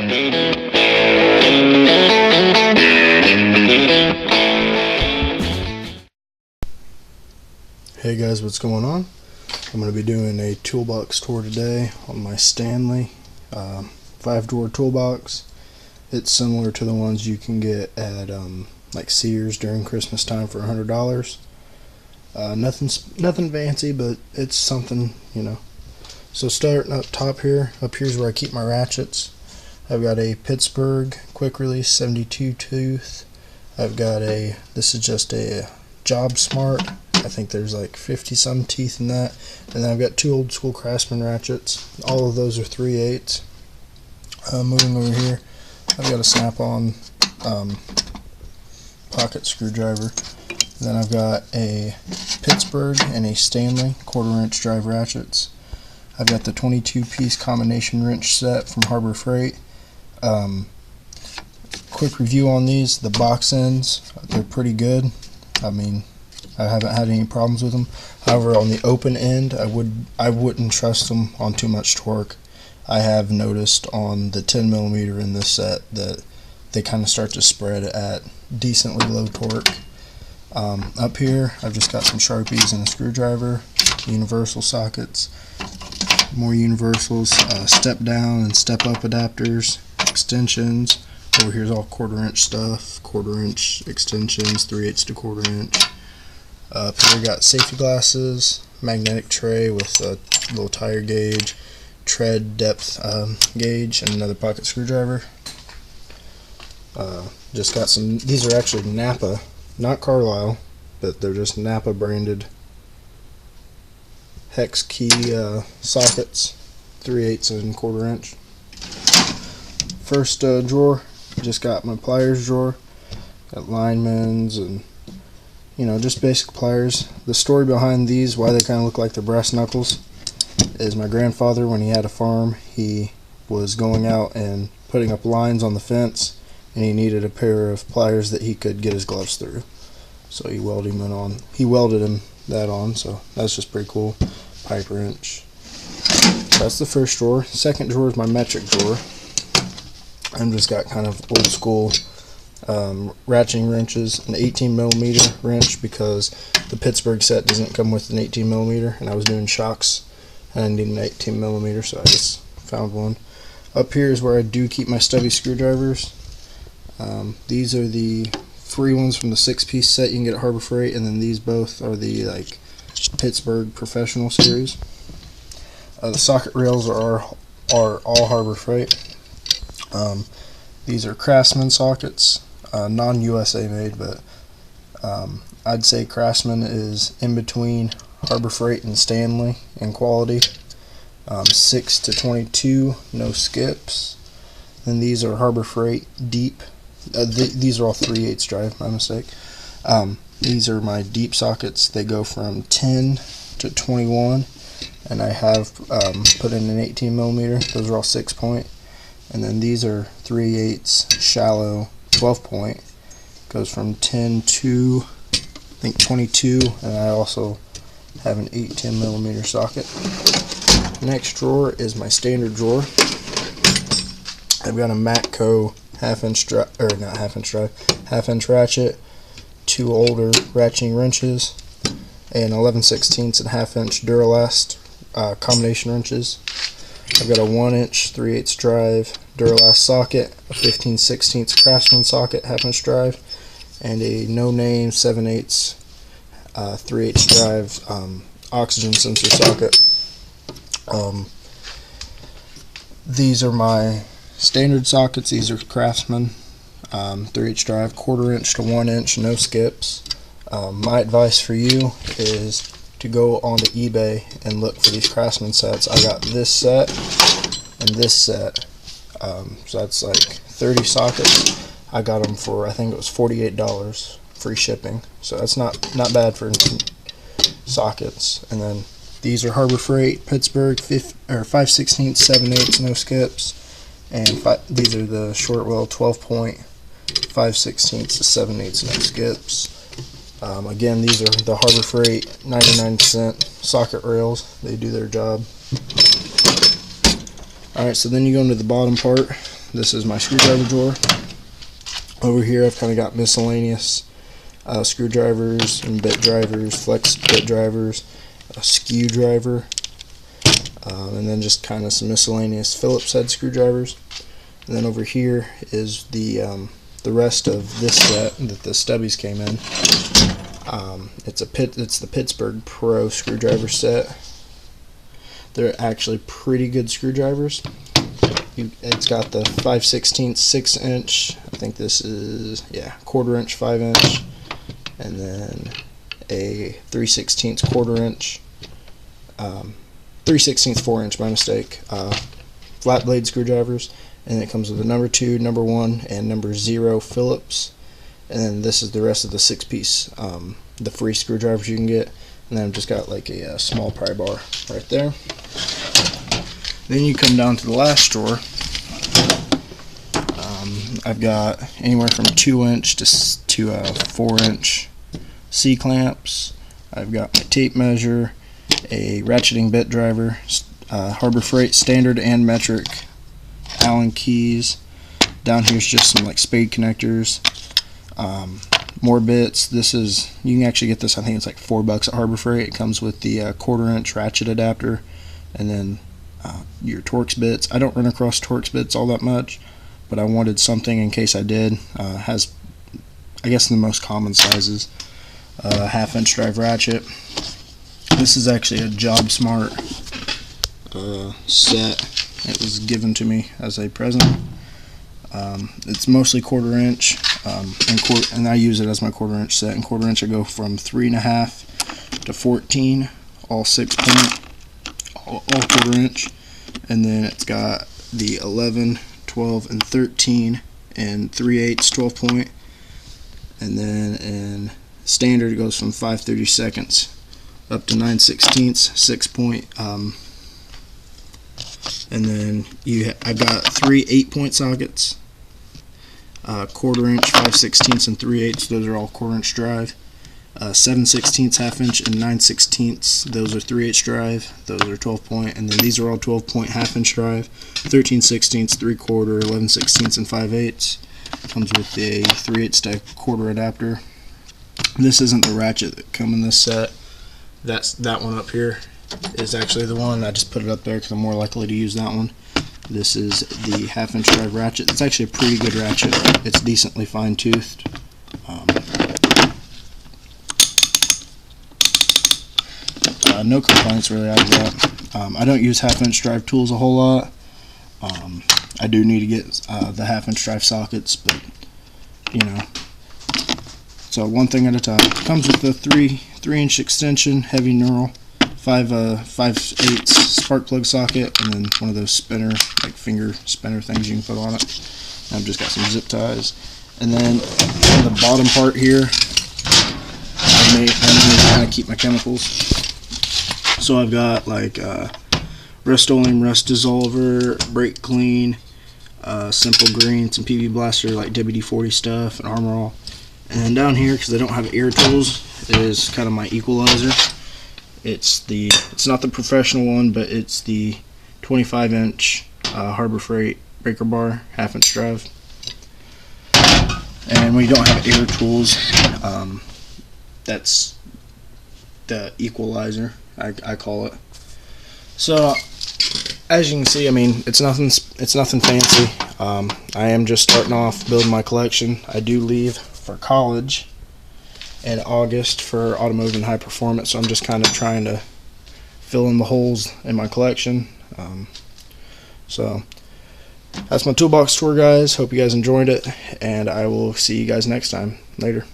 Hey guys, what's going on? I'm going to be doing a toolbox tour today on my Stanley 5-drawer toolbox. It's similar to the ones you can get at like Sears during Christmas time for $100. Nothing fancy, but it's something, you know. So starting up top here, up here's where I keep my ratchets. I've got a Pittsburgh quick release 72 tooth. I've got this is just a Job Smart. I think there's like 50 some teeth in that. And then I've got two old school Craftsman ratchets. All of those are 3/8. Moving over here, I've got a snap-on pocket screwdriver. Then I've got a Pittsburgh and a Stanley 1/4" drive ratchets. I've got the 22-piece combination wrench set from Harbor Freight. Quick review on these. The box ends, they're pretty good. I mean, I haven't had any problems with them. However, on the open end, I wouldn't trust them on too much torque. I have noticed on the 10mm in this set that they kind of start to spread at decently low torque. Up here, I've just got some Sharpies and a screwdriver, universal sockets, more universals, step down and step up adapters, extensions. Over here's all 1/4" stuff, 1/4" extensions, 3/8 to 1/4". Up here, got safety glasses, magnetic tray with a little tire gauge, tread depth gauge, and another pocket screwdriver. Just got some. These are actually Napa, not Carlisle, but they're just Napa branded hex key sockets, 3/8 and 1/4". First drawer, just got my pliers drawer, got linemen's and, you know, just basic pliers. The story behind these, why they kind of look like they're brass knuckles, is my grandfather, when he had a farm, he was going out and putting up lines on the fence, and he needed a pair of pliers that he could get his gloves through. So he welded him that on, so that's just pretty cool. Pipe wrench. That's the first drawer. Second drawer is my metric drawer. I've just got kind of old school ratcheting wrenches, an 18mm wrench, because the Pittsburgh set doesn't come with an 18mm, and I was doing shocks and I need an 18mm, so I just found one. Up here is where I do keep my stubby screwdrivers. These are the free ones from the 6-piece set you can get at Harbor Freight, and then these both are the like Pittsburgh Professional series. The socket rails are all Harbor Freight. These are Craftsman sockets, non-USA made, but I'd say Craftsman is in between Harbor Freight and Stanley in quality. 6 to 22, no skips. Then these are Harbor Freight deep. These are all 3/8 drive, my mistake. These are my deep sockets. They go from 10 to 21, and I have put in an 18mm. Those are all 6-point. And then these are 3/8 shallow 12-point. Goes from 10 to I think 22, and I also have an 8-10mm socket. Next drawer is my standard drawer. I've got a Matco half-inch ratchet, two older ratcheting wrenches, and 11/16 and 1/2" Duralast combination wrenches. I've got a 1-inch 3/8 drive Duralast socket, a 15/16 Craftsman socket 1/2" drive, and a no-name 7/8 3/8 drive oxygen sensor socket. These are my standard sockets. These are Craftsman 3/8 drive, 1/4" to 1-inch, no skips. My advice for you is to go onto eBay and look for these Craftsman sets. I got this set and this set, so that's like 30 sockets. I got them for, I think it was $48, free shipping, so that's not bad for sockets. And then these are Harbor Freight Pittsburgh 5/16, 7/8, no skips, and these are the Shortwell 12-point 5/16 to 7/8, no skips. Again, these are the Harbor Freight 99% socket rails. They do their job. Alright, so then you go into the bottom part. this is my screwdriver drawer. Over here I've kind of got miscellaneous screwdrivers and bit drivers, flex bit drivers, a skew driver, and then just kind of some miscellaneous Phillips head screwdrivers. And then over here is the rest of this set that the stubbies came in. It's the Pittsburgh Pro screwdriver set. They're actually pretty good screwdrivers. It's got the 5/16 6-inch. I think this is 1/4 inch 5-inch, and then a 3/16 1/4 inch, 3/16 4-inch. My mistake. Flat blade screwdrivers, and it comes with a number 2, number 1, and number 0 Phillips. And then this is the rest of the 6-piece, the free screwdrivers you can get. And then I've just got like a small pry bar right there. Then you come down to the last drawer. I've got anywhere from 2-inch to 4-inch C-clamps. I've got my tape measure, a ratcheting bit driver, Harbor Freight standard and metric Allen keys. Down here's just some like spade connectors. More bits. This is, you can actually get this, I think it's like $4 at Harbor Freight. It comes with the 1/4 inch ratchet adapter, and then your Torx bits. I don't run across Torx bits all that much, but I wanted something in case I did. Has, I guess, the most common sizes. 1/2-inch drive ratchet. This is actually a Job Smart set. It was given to me as a present. It's mostly 1/4 inch, and I use it as my 1/4 inch set. And 1/4 inch I go from 3.5 to 14, all 6 point, all 1/4 inch, and then it's got the 11, 12, and 13, and 3/8 12 point, and then in standard it goes from 5/32 up to 9/16 6 point. And then I've got 3 8-point sockets, 1/4 inch, 5/16, and 3/8. Those are all 1/4 inch drive. 7/16, 1/2 inch, and 9/16. Those are 3/8 drive. Those are 12 point. And then these are all 12 point 1/2 inch drive. 13/16, 3/4, 11/16, and 5/8. Comes with a 3/8 to 1/4 adapter. This isn't the ratchet that come in this set. That one up here is actually the one. I just put it up there because I'm more likely to use that one. This is the 1/2 inch drive ratchet. It's actually a pretty good ratchet. It's decently fine toothed. No complaints really out of that. I don't use 1/2 inch drive tools a whole lot. I do need to get the 1/2 inch drive sockets, but you know. So one thing at a time. Comes with a 3-inch extension, heavy knurl, 5/8 spark plug socket, and then one of those spinner, like finger spinner things you can put on it. And I've just got some zip ties. And then on the bottom part here, I made to kind of keep my chemicals. So I've got like Rust-Oleum Rust Dissolver, Brake Clean, Simple Green, some PB Blaster, like WD-40 stuff, and Armor All. And then down here, because I don't have air tools, is kind of my equalizer. It's not the professional one, but it's the 25-inch Harbor Freight breaker bar, 1/2 inch drive. And when you don't have air tools, that's the equalizer, I call it. So as you can see, I mean, it's nothing fancy. I am just starting off building my collection. I do leave for college in August for automotive and high performance, so I'm just kind of trying to fill in the holes in my collection. So that's my toolbox tour, guys. Hope you guys enjoyed it, and I will see you guys next time. Later.